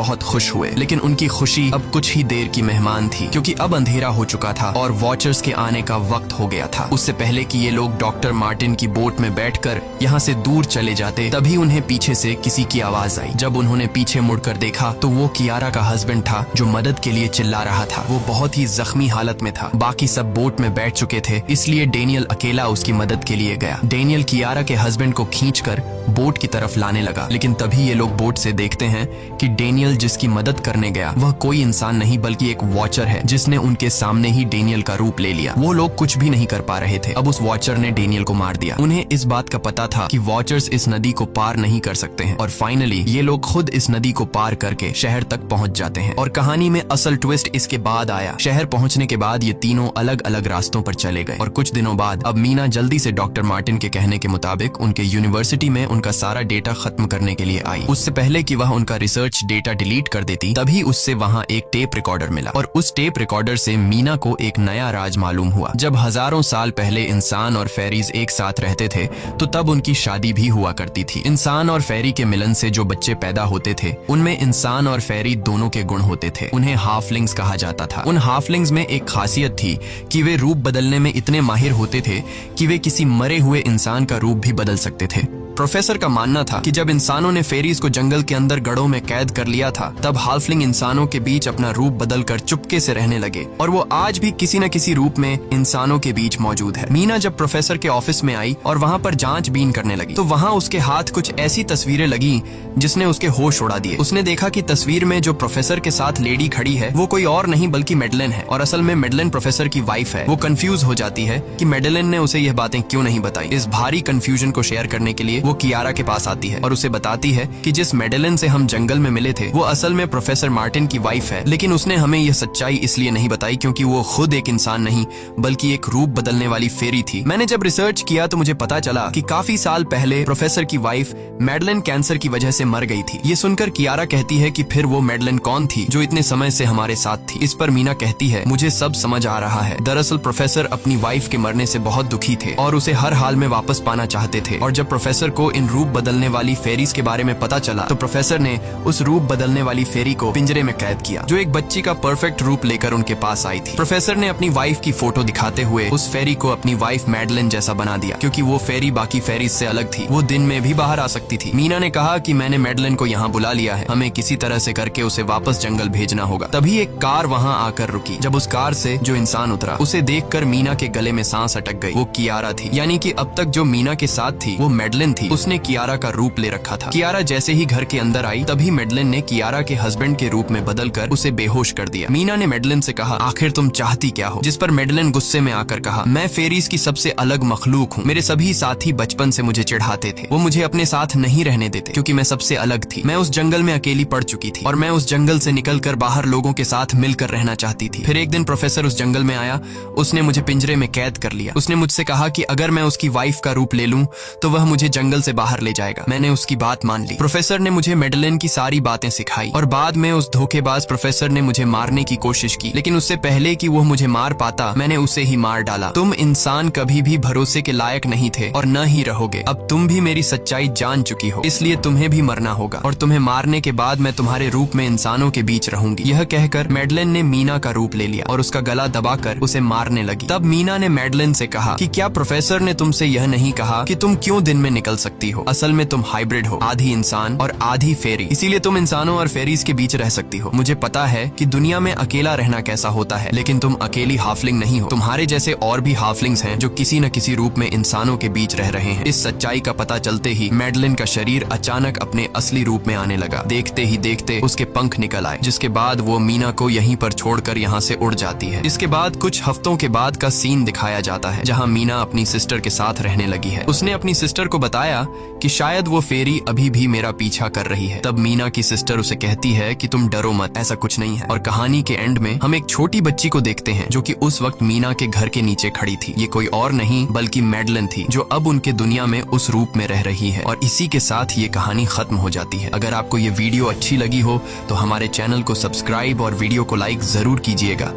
बहुत खुश हुए, लेकिन उनकी खुशी अब कुछ ही देर की मेहमान थी, क्योंकि अब अंधेरा हो चुका था और वॉचर्स के आने का वक्त हो गया था। उससे पहले कि ये लोग डॉक्टर मार्टिन की बोट में बैठकर यहाँ से दूर चले जाते, तभी उन्हें पीछे से किसी की आवाज आई। जब उन्होंने पीछे मुड़कर देखा तो वो कियारा का हस्बैंड था, जो मदद के लिए चिल्ला रहा था। वो बहुत ही जख्मी हालत में था। बाकी सब बोट में बैठ चुके थे, इसलिए डेनियल अकेला उसकी मदद के लिए गया। डेनियल कियारा के हस्बैंड को खींचकर बोट की तरफ लाने लगा, लेकिन तभी ये लोग बोट से देखते हैं कि डेनियल जिसकी मदद करने गया वह कोई इंसान नहीं बल्कि एक वॉचर है, जिसने उनके सामने ही डेनियल का रूप ले लिया। वो लोग कुछ भी नहीं कर पा रहे थे। अब उस वॉचर ने डेनियल को मार दिया। उन्हें इस बात का पता था कि वॉचर्स इस नदी को पार नहीं कर सकते हैं, और फाइनली ये लोग खुद इस नदी को पार करके शहर तक पहुंच जाते हैं। और कहानी में असल ट्विस्ट इसके बाद आया। शहर पहुंचने के बाद ये तीनों अलग अलग रास्तों पर चले गए, और कुछ दिनों बाद अब मीना जल्दी से डॉक्टर मार्टिन के कहने के मुताबिक उनके यूनिवर्सिटी में उनका सारा डेटा खत्म करने के लिए आई। उससे पहले कि वह उनका रिसर्च डेटा डिलीट कर देती, तभी उससे वहाँ एक टेप रिकॉर्डर मिला, और उस टेप रिकॉर्डर से मीना को एक नया राज मालूम हुआ। जब हजारों साल पहले इंसान और फेरीज एक साथ रहते थे, तो तब उनकी शादी भी हुआ करती थी। इंसान और फेरी के मिलन से जो बच्चे पैदा होते थे, उनमें इंसान और फेरी दोनों के गुण होते थे। उन्हें हाफलिंग्स कहा जाता था। उन हाफलिंग्स में एक खासियत थी कि वे रूप बदलने में इतने माहिर होते थे कि वे किसी मरे हुए इंसान का रूप भी बदल सकते थे। प्रोफेसर का मानना था कि जब इंसानों ने फेरीज को जंगल के अंदर गढ़ों में कैद कर लिया था, तब हाफलिंग इंसानों के बीच अपना रूप बदलकर चुपके से रहने लगे, और वो आज भी किसी न किसी रूप में इंसानों के बीच मौजूद है। मीना जब प्रोफेसर के ऑफिस में आई और वहाँ पर जांचबीन करने लगी, तो वहाँ उसके हाथ कुछ ऐसी तस्वीरें लगी जिसने उसके होश उड़ा दिए। उसने देखा कि तस्वीर में जो प्रोफेसर के साथ लेडी खड़ी है, वो कोई और नहीं बल्कि मेडलिन है, और असल में मेडलिन प्रोफेसर की वाइफ है। वो कंफ्यूज हो जाती है कि मेडलिन ने उसे यह बातें क्यों नहीं बताई। इस भारी कंफ्यूजन को शेयर करने के लिए वो कियारा के पास आती है और उसे बताती है कि जिस मेडलिन से हम जंगल में मिले थे, वो असल में प्रोफेसर मार्टिन की वाइफ है, लेकिन उसने हमें यह सच्चाई इसलिए नहीं बताई क्योंकि वो खुद एक इंसान नहीं बल्कि एक रूप बदलने वाली फेरी थी। मैंने जब रिसर्च किया तो मुझे पता चला कि काफी साल पहले प्रोफेसर की वाइफ मेडलिन कैंसर की वजह से मर गई थी। ये सुनकर कियारा कहती है कि फिर वो मेडलिन कौन थी जो इतने समय से हमारे साथ थी। इस पर मीना कहती है, मुझे सब समझ आ रहा है। दरअसल प्रोफेसर अपनी वाइफ के मरने से बहुत दुखी थे और उसे हर हाल में वापस पाना चाहते थे, और जब प्रोफेसर को इन रूप बदलने वाली फेरीज के बारे में पता चला, तो प्रोफेसर ने उस रूप बदलने वाली फेरी को पिंजरे में कैद किया, जो एक बच्ची का परफेक्ट रूप लेकर उनके पास आई थी। प्रोफेसर ने अपनी वाइफ की फोटो दिखाते हुए उस फेरी को अपनी वाइफ मेडलिन जैसा बना दिया, क्योंकि वो फेरी बाकी फेरीज से अलग थी। वो दिन में भी बाहर आ सकती थी। मीना ने कहा कि मैंने मेडलिन को यहाँ बुला लिया है, हमें किसी तरह से करके उसे वापस जंगल भेजना होगा। तभी एक कार वहाँ आकर रुकी। जब उस कार से जो इंसान उतरा, उसे देखकर मीना के गले में सांस अटक गई। वो कियारा थी, यानी कि अब तक जो मीना के साथ थी वो मेडलिन थी। उसने कियारा का रूप ले रखा था। कियारा जैसे ही घर के अंदर आई, तभी मेडलिन ने कियारा के हस्बैंड के रूप में बदलकर उसे बेहोश कर दिया। मीना ने मेडलिन से कहा, आखिर तुम चाहती क्या हो? जिस पर मेडलिन गुस्से में आकर कहा, मैं फेरीज की सबसे अलग मखलूक हूँ। मेरे सभी साथी बचपन से मुझे चिढ़ाते थे। वो मुझे अपने साथ नहीं रहने देते क्योंकि मैं सबसे अलग थी। मैं उस जंगल में अकेली पड़ चुकी थी और मैं उस जंगल से निकलकर बाहर लोगों के साथ मिलकर रहना चाहती थी। फिर एक दिन प्रोफेसर उस जंगल में आया। उसने मुझे पिंजरे में कैद कर लिया। उसने मुझसे कहा कि अगर मैं उसकी वाइफ का रूप ले लूं तो वह मुझे जंगल से बाहर ले जाएगा। मैंने उसकी बात मान ली। प्रोफेसर ने मुझे मेडलिन की सारी बातें सिखाई, और बाद में उस धोखेबाज प्रोफेसर ने मुझे मारने की कोशिश की, लेकिन उससे पहले कि वो मुझे मार पाता, मैंने उसे ही मार डाला। तुम इंसान कभी भी भरोसे के लायक नहीं थे और न ही रहोगे। अब तुम भी मेरी सच्चाई जान चुकी हो, इसलिए तुम्हें भी मरना होगा, और तुम्हें मारने के बाद मैं तुम्हारे रूप में इंसानों के बीच रहूंगी। यह कहकर मेडलिन ने मीना का रूप ले लिया और उसका गला दबाकर उसे मारने लगी। तब मीना ने मेडलिन से कहा कि क्या प्रोफेसर ने तुमसे यह नहीं कहा कि तुम क्यों दिन में निकल सकती हो? असल में तुम हाइब्रिड हो, आधी इंसान और आधी फेरी, इसीलिए तुम इंसानों और फेरीज के बीच रह सकती हो। मुझे पता है कि दुनिया में अकेला रहना कैसा होता है, लेकिन तुम अकेली हाफलिंग नहीं हो। तुम्हारे जैसे और भी हाफलिंग्स हैं जो किसी न किसी रूप में इंसानों के बीच रह रहे हैं। इस सच्चाई का पता चलते ही मेडलिन का शरीर अचानक अपने असली रूप में आने लगा। देखते ही देखते उसके पंख निकल आए, जिसके बाद वो मीना को यहीं पर छोड़कर यहाँ से उड़ जाती है। इसके बाद कुछ हफ्तों के बाद का सीन दिखाया जाता है, जहाँ मीना अपनी सिस्टर के साथ रहने लगी है। उसने अपनी सिस्टर को बताया कि शायद वो फेरी अभी भी मेरा पीछा कर रही है। तब मीना की सिस्टर उसे कहती है कि तुम डरो मत, ऐसा कुछ नहीं है। और कहानी के एंड में हम एक छोटी बच्ची को देखते हैं जो कि उस वक्त मीना के घर के नीचे खड़ी थी। ये कोई और नहीं बल्कि मेडलिन थी, जो अब उनके दुनिया में उस रूप में रह रही है। और इसी के साथ ये कहानी खत्म हो जाती है। अगर आपको ये वीडियो अच्छी लगी हो तो हमारे चैनल को सब्सक्राइब और वीडियो को लाइक जरूर कीजिएगा।